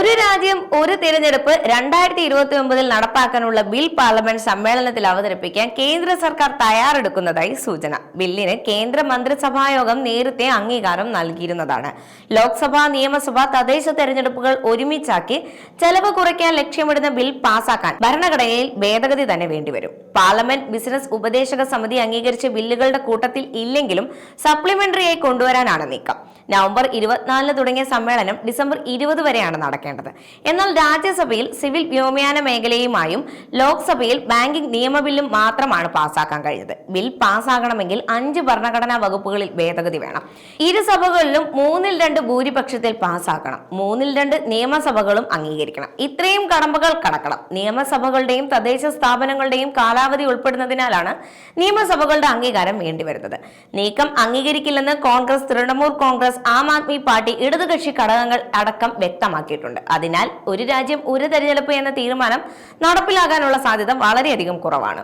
ഒരു രാജ്യം ഒരു തിരഞ്ഞെടുപ്പ് 2029 നടപ്പാക്കാനുള്ള ബിൽ പാർലമെന്റ് സമ്മേളനത്തിൽ അവതരിപ്പിക്കാൻ കേന്ദ്ര സർക്കാർ തയ്യാറെടുക്കുന്നതായി സൂചന. ബില്ലിന് കേന്ദ്ര മന്ത്രിസഭായോഗം നേരത്തെ അംഗീകാരം നൽകിയിരുന്നതാണ്. ലോക്സഭ, നിയമസഭ, തദ്ദേശ തെരഞ്ഞെടുപ്പുകൾ ഒരുമിച്ചാക്കി ചെലവ് കുറയ്ക്കാൻ ലക്ഷ്യമിടുന്ന ബിൽ പാസാക്കാൻ ഭരണഘടനയിൽ ഭേദഗതി തന്നെ വേണ്ടിവരും. പാർലമെന്റ് ബിസിനസ് ഉപദേശക സമിതി അംഗീകരിച്ച ബില്ലുകളുടെ കൂട്ടത്തിൽ ഇല്ലെങ്കിലും സപ്ലിമെന്ററിയായി കൊണ്ടുവരാനാണ് നീക്കം. നവംബർ 24 തുടങ്ങിയ സമ്മേളനം ഡിസംബർ 20 വരെയാണ് നടക്കേണ്ടത്. എന്നാൽ രാജ്യസഭയിൽ സിവിൽ വ്യോമയാന മേഖലയുമായും ലോക്സഭയിൽ ബാങ്കിംഗ് നിയമ ബില്ലും മാത്രമാണ് പാസ്സാക്കാൻ കഴിഞ്ഞത്. ബിൽ പാസ്സാകണമെങ്കിൽ 5 ഭരണഘടനാ വകുപ്പുകളിൽ ഭേദഗതി വേണം. ഇരു സഭകളിലും 2/3 ഭൂരിപക്ഷത്തിൽ പാസ്സാക്കണം. 2/3 നിയമസഭകളും അംഗീകരിക്കണം. ഇത്രയും കടമ്പകൾ കടക്കണം. നിയമസഭകളുടെയും തദ്ദേശ സ്ഥാപനങ്ങളുടെയും കാലാവധി ഉൾപ്പെടുന്നതിനാലാണ് നിയമസഭകളുടെ അംഗീകാരം വേണ്ടിവരുന്നത്. നീക്കം അംഗീകരിക്കില്ലെന്ന് കോൺഗ്രസ്, തൃണമൂൽ കോൺഗ്രസ്, ആം ആദ്മി പാർട്ടി, ഇടതുകക്ഷി ഘടകങ്ങൾ അടക്കം വ്യക്തമാക്കിയിട്ടുണ്ട്. അതിനാൽ ഒരു രാജ്യം ഒരു തെരഞ്ഞെടുപ്പ് എന്ന തീരുമാനം നടപ്പിലാകാനുള്ള സാധ്യത വളരെയധികം കുറവാണ്.